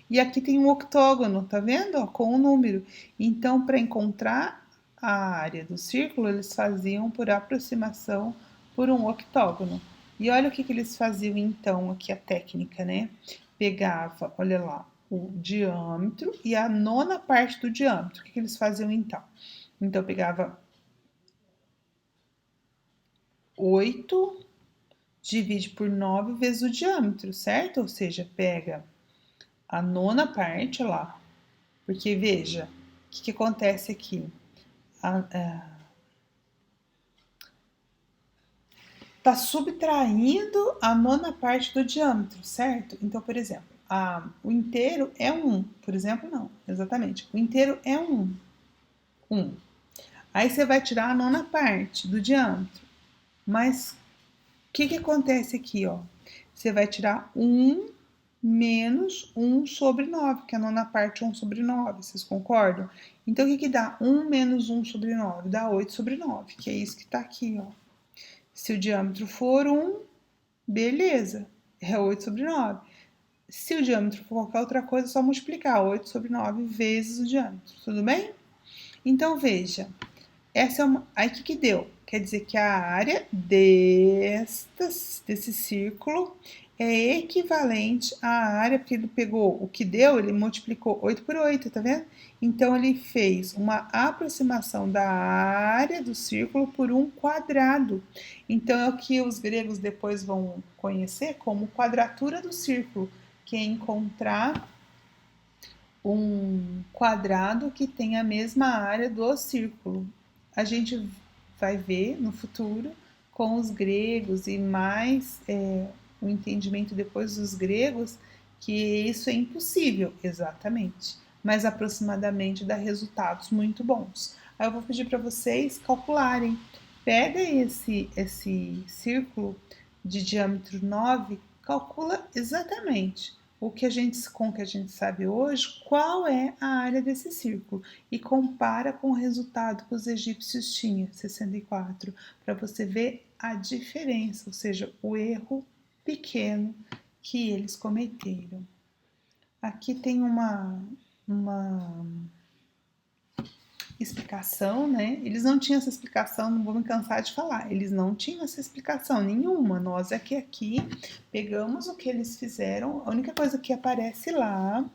E aqui tem um octógono, tá vendo? Ó, com o número. Então, para encontrar a área do círculo, eles faziam por aproximação por um octógono. E olha o que eles faziam então, aqui a técnica, né? Pegava, olha lá, o diâmetro e a nona parte do diâmetro. O que eles faziam então? Então, pegava 8, divide por 9 vezes o diâmetro, certo? Ou seja, pega a nona parte lá. Porque, veja, o que acontece aqui? Tá subtraindo a nona parte do diâmetro, certo? Então, por exemplo, o inteiro é 1. Por exemplo, não, exatamente. O inteiro é 1. 1. Aí você vai tirar a nona parte do diâmetro. Mas o que acontece aqui, ó? Você vai tirar 1 menos 1 sobre 9, que é a nona parte 1 sobre 9, vocês concordam? Então, o que dá 1 menos 1 sobre 9? Dá 8 sobre 9, que é isso que tá aqui, ó. Se o diâmetro for 1, beleza, é 8 sobre 9. Se o diâmetro for qualquer outra coisa, é só multiplicar 8 sobre 9 vezes o diâmetro, tudo bem? Então, veja, essa é uma... Aí, o que deu? Quer dizer que a área desse círculo é equivalente à área, porque ele pegou o que deu, ele multiplicou 8 por 8, tá vendo? Então, ele fez uma aproximação da área do círculo por um quadrado. Então, é o que os gregos depois vão conhecer como quadratura do círculo, que é encontrar um quadrado que tem a mesma área do círculo. A gente vai ver no futuro com os gregos e mais o entendimento depois dos gregos que isso é impossível, exatamente. mas aproximadamente dá resultados muito bons. Aí eu vou pedir para vocês calcularem. Pega esse círculo de diâmetro 9, calcula exatamente com o que a gente sabe hoje, qual é a área desse círculo e compara com o resultado que os egípcios tinham, 64, para você ver a diferença, ou seja, o erro pequeno que eles cometeram. Aqui tem uma explicação, né? Eles não tinham essa explicação, não vou me cansar de falar. Eles não tinham essa explicação nenhuma. Nós é que aqui pegamos o que eles fizeram, a única coisa que aparece lá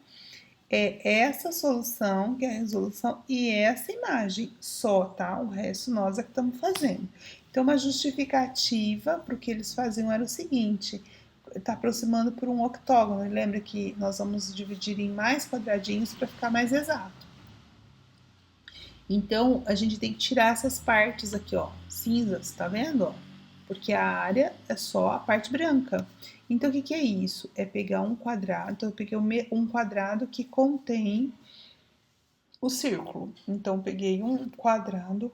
é essa solução, que é a resolução, e essa imagem só, tá? O resto nós é que estamos fazendo. Então, uma justificativa para o que eles faziam era o seguinte: está aproximando por um octógono. Lembra que nós vamos dividir em mais quadradinhos para ficar mais exato. Então, a gente tem que tirar essas partes aqui, ó, cinzas, tá vendo? Ó? Porque a área é só a parte branca. Então, o que, que é isso? É pegar um quadrado, então eu peguei um quadrado que contém o círculo. Então, eu peguei um quadrado,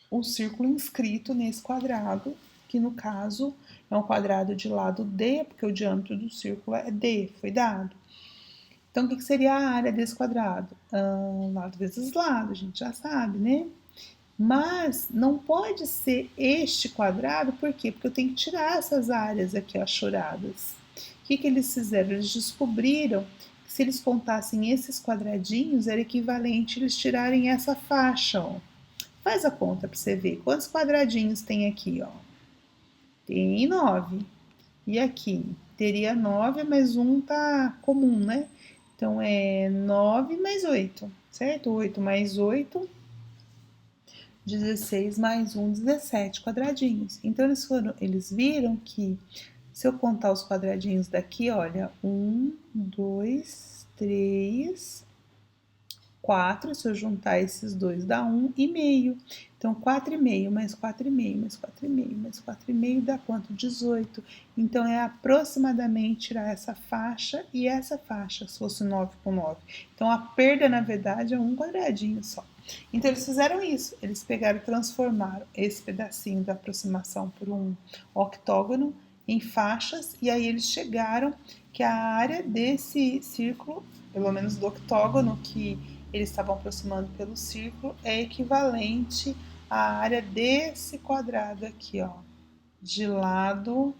um círculo inscrito nesse quadrado, que no caso é um quadrado de lado D, porque o diâmetro do círculo é D, foi dado. Então, o que seria a área desse quadrado? Lado vezes lado, a gente já sabe, né? Mas não pode ser este quadrado, por quê? Porque eu tenho que tirar essas áreas aqui achoradas. O que eles fizeram? Eles descobriram que se eles contassem esses quadradinhos, era equivalente eles tirarem essa faixa, ó. Faz a conta para você ver. Quantos quadradinhos tem aqui, ó? Tem 9. E aqui? Teria 9, mas um tá comum, né? Então, é 9 mais 8, certo? 8 mais 8, 16 mais 1, 17 quadradinhos. Então, eles viram que, se eu contar os quadradinhos daqui, olha, 1, 2, 3, 4, se eu juntar esses dois dá 1,5. Então, 4,5 mais 4,5 mais 4,5 mais 4,5 dá quanto? 18. Então, é aproximadamente tirar essa faixa e essa faixa, se fosse 9 com 9. Então, a perda, na verdade, é um quadradinho só. Então, eles fizeram isso. Eles pegaram e transformaram esse pedacinho da aproximação por um octógono em faixas, e aí eles chegaram que a área desse círculo, pelo menos do octógono que eles estavam aproximando pelo círculo, é equivalente à área desse quadrado aqui, ó, de lado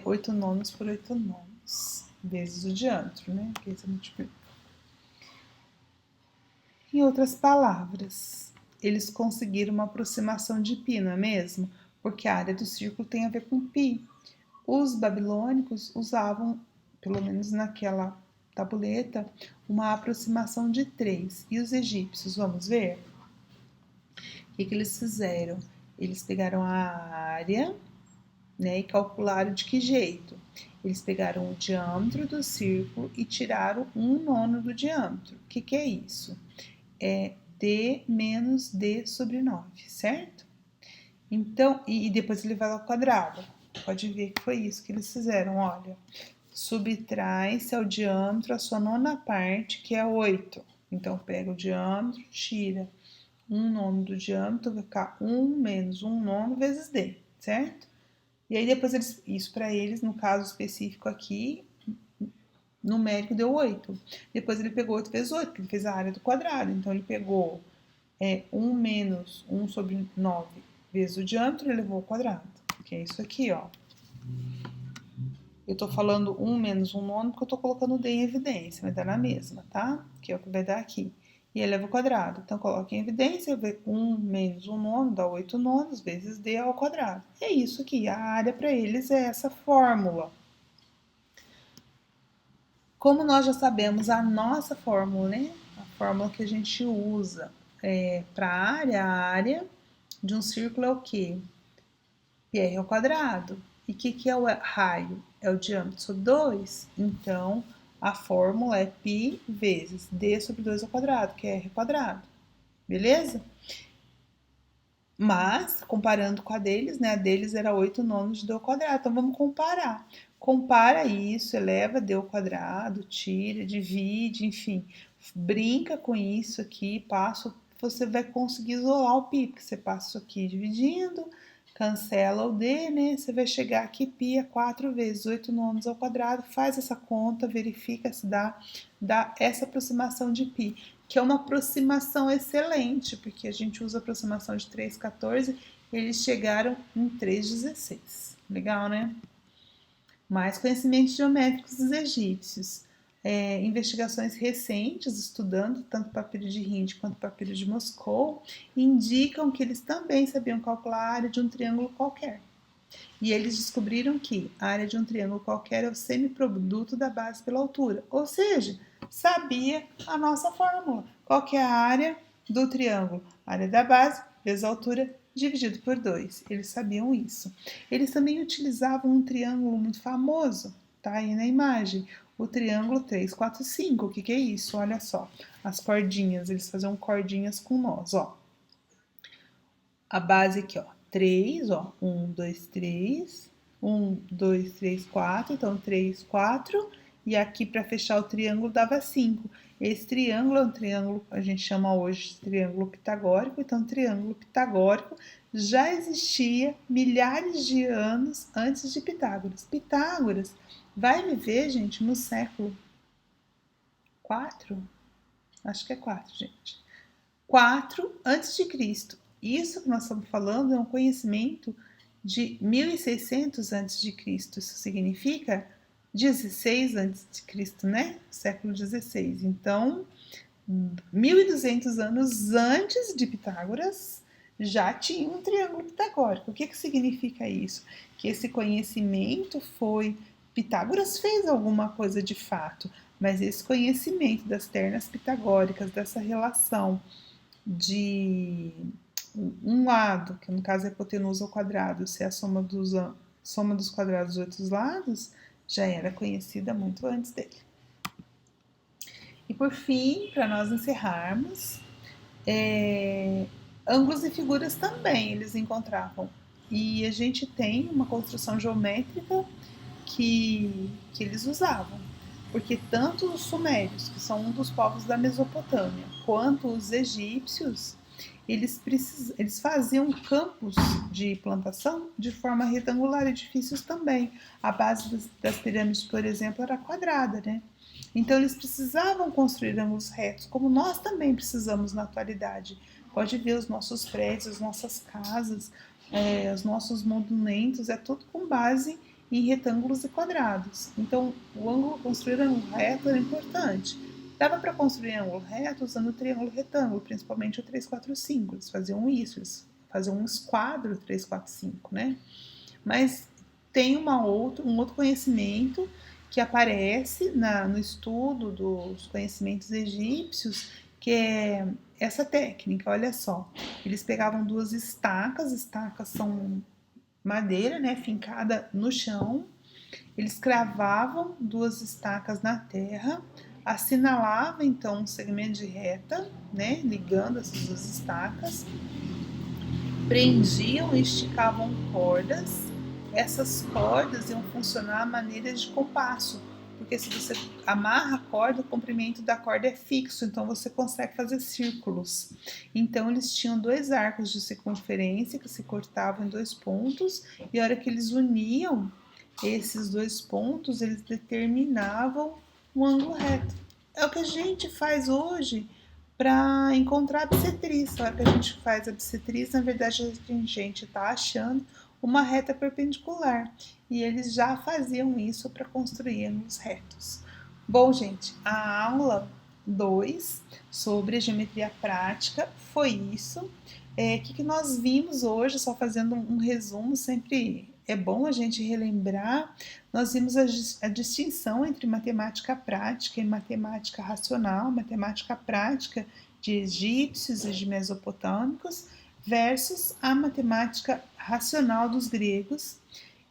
8 nonos por 8 nonos, vezes o diâmetro, né? Que isso multiplica. Em outras palavras, eles conseguiram uma aproximação de π, não é mesmo? Porque a área do círculo tem a ver com π. Os babilônicos usavam, pelo menos naquela tabuleta, uma aproximação de 3. E os egípcios, vamos ver? O que eles fizeram? Eles pegaram a área, né, e calcularam de que jeito? Eles pegaram o diâmetro do círculo e tiraram 1/9 do diâmetro. O que é isso? É D menos D sobre 9, certo? Então, e depois ele vai ao quadrado. Pode ver que foi isso que eles fizeram, olha. Subtrai-se ao diâmetro a sua nona parte, que é 8. Então, pega o diâmetro, tira 1/9 do diâmetro, vai ficar 1 menos 1/9 vezes D, certo? E aí depois isso para eles, no caso específico aqui, numérico deu 8. Depois ele pegou 8 vezes 8, porque ele fez a área do quadrado. Então, ele pegou 1 menos 1 sobre 9 vezes o diâmetro e levou ao quadrado, que é isso aqui, ó. Eu tô falando 1 menos 1/9 porque eu tô colocando o D em evidência, mas dá na mesma, tá? Que é o que vai dar aqui. E eleva ao quadrado. Então, coloca em evidência, 1 menos 1/9 dá 8/9 vezes D ao quadrado. É isso aqui, a área para eles é essa fórmula. Como nós já sabemos a nossa fórmula, né? A fórmula que a gente usa para a área de um círculo é o quê? πr ao quadrado. E o que é o raio? É o diâmetro sobre 2. Então, a fórmula é π vezes d sobre 2 ao quadrado, que é r ao quadrado. Beleza? Mas, comparando com a deles, né? A deles era 8/9 de d ao quadrado. Então, vamos comparar. Compara isso, eleva d ao quadrado, tira, divide, enfim, brinca com isso aqui, você vai conseguir isolar o π, porque você passa isso aqui dividindo, cancela o d, né? Você vai chegar aqui, π é 4 vezes 8 nonos ao quadrado, faz essa conta, verifica se dá essa aproximação de π, que é uma aproximação excelente, porque a gente usa a aproximação de 3,14, eles chegaram em 3,16. Legal, né? Mais conhecimentos geométricos dos egípcios. Investigações recentes, estudando tanto o papiro de Hind quanto o papiro de Moscou, indicam que eles também sabiam calcular a área de um triângulo qualquer. E eles descobriram que a área de um triângulo qualquer é o semiproduto da base pela altura, ou seja, sabia a nossa fórmula. Qual que é a área do triângulo? A área da base vezes a altura dividido por 2. Eles sabiam isso. Eles também utilizavam um triângulo muito famoso, tá aí na imagem, o triângulo 3, 4, 5. O que é isso? Olha só, as cordinhas, eles faziam cordinhas com nós, ó. A base aqui, ó, 3, ó, 1, 2, 3, 1, 2, 3, 4, então 3, 4, e aqui para fechar o triângulo dava 5. Esse triângulo é um triângulo, a gente chama hoje de triângulo pitagórico, então triângulo pitagórico já existia milhares de anos antes de Pitágoras. Pitágoras vai viver, gente, no século 4, acho que é 4, gente, 4 antes de Cristo. Isso que nós estamos falando é um conhecimento de 1600 a.C. Isso significa 16 a.C., né? Século 16. Então, 1200 anos antes de Pitágoras, já tinha um triângulo pitagórico. O que significa isso? Que esse conhecimento foi... Pitágoras fez alguma coisa de fato, mas esse conhecimento das ternas pitagóricas, dessa relação de um lado, que no caso é a hipotenusa ao quadrado, se é a soma dos quadrados dos outros lados, já era conhecida muito antes dele. E por fim, para nós encerrarmos, ângulos e figuras também eles encontravam. E a gente tem uma construção geométrica que eles usavam. Porque tanto os sumérios, que são um dos povos da Mesopotâmia, quanto os egípcios, eles faziam campos de plantação de forma retangular, edifícios também. A base das pirâmides, por exemplo, era quadrada, né? Então eles precisavam construir ângulos retos, como nós também precisamos na atualidade. Pode ver os nossos prédios, as nossas casas, os nossos monumentos, é tudo com base em retângulos e quadrados. Então, construir ângulo reto era importante. Dava para construir ângulo reto usando o triângulo retângulo, principalmente o 3, 4, 5. Eles faziam isso, eles faziam um esquadro 3, 4, 5, né? Mas tem um outro conhecimento que aparece no estudo dos conhecimentos egípcios, que é essa técnica, olha só. Eles pegavam duas estacas são madeira, né, fincada no chão. Eles cravavam duas estacas na terra, assinalavam então um segmento de reta, né, ligando essas duas estacas, prendiam e esticavam cordas. Essas cordas iam funcionar a maneira de compasso, porque se você amarra a corda, o comprimento da corda é fixo, então você consegue fazer círculos. Então eles tinham dois arcos de circunferência que se cortavam em dois pontos, e a hora que eles uniam esses dois pontos, eles determinavam um ângulo reto. É o que a gente faz hoje para encontrar a bissetriz. A hora que a gente faz a bissetriz, na verdade a gente está achando uma reta perpendicular. E eles já faziam isso para construir ângulos retos. Bom, gente, a aula 2 sobre a geometria prática foi isso. O que nós vimos hoje, só fazendo um resumo, sempre é bom a gente relembrar. Nós vimos a distinção entre matemática prática e matemática racional, matemática prática de egípcios e de mesopotâmicos, versus a matemática racional dos gregos.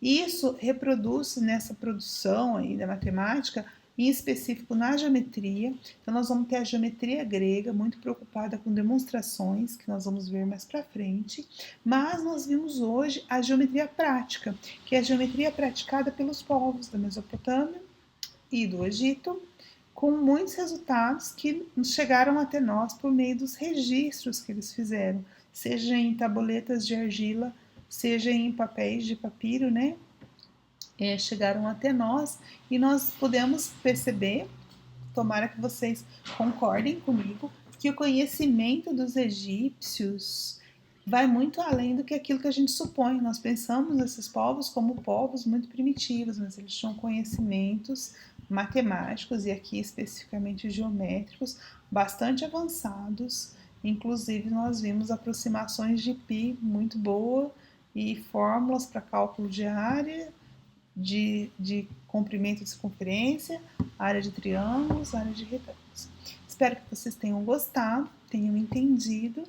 Isso reproduz nessa produção aí da matemática em específico na geometria. Então, nós vamos ter a geometria grega, muito preocupada com demonstrações, que nós vamos ver mais para frente, mas nós vimos hoje a geometria prática, que é a geometria praticada pelos povos da Mesopotâmia e do Egito, com muitos resultados que chegaram até nós por meio dos registros que eles fizeram, seja em tabuletas de argila, seja em papéis de papiro, né? Chegaram até nós e nós podemos perceber, tomara que vocês concordem comigo, que o conhecimento dos egípcios vai muito além do que aquilo que a gente supõe. Nós pensamos esses povos como povos muito primitivos, mas eles tinham conhecimentos matemáticos e aqui especificamente geométricos bastante avançados. Inclusive nós vimos aproximações de π muito boa e fórmulas para cálculo de área, de comprimento e circunferência, área de triângulos, área de retângulos. Espero que vocês tenham gostado, tenham entendido.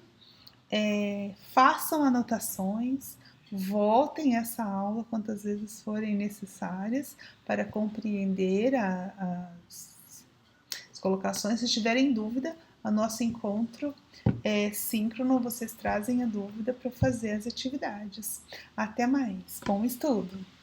Façam anotações, voltem essa aula quantas vezes forem necessárias para compreender as colocações. Se tiverem dúvida, o nosso encontro é síncrono, vocês trazem a dúvida para fazer as atividades. Até mais, bom estudo!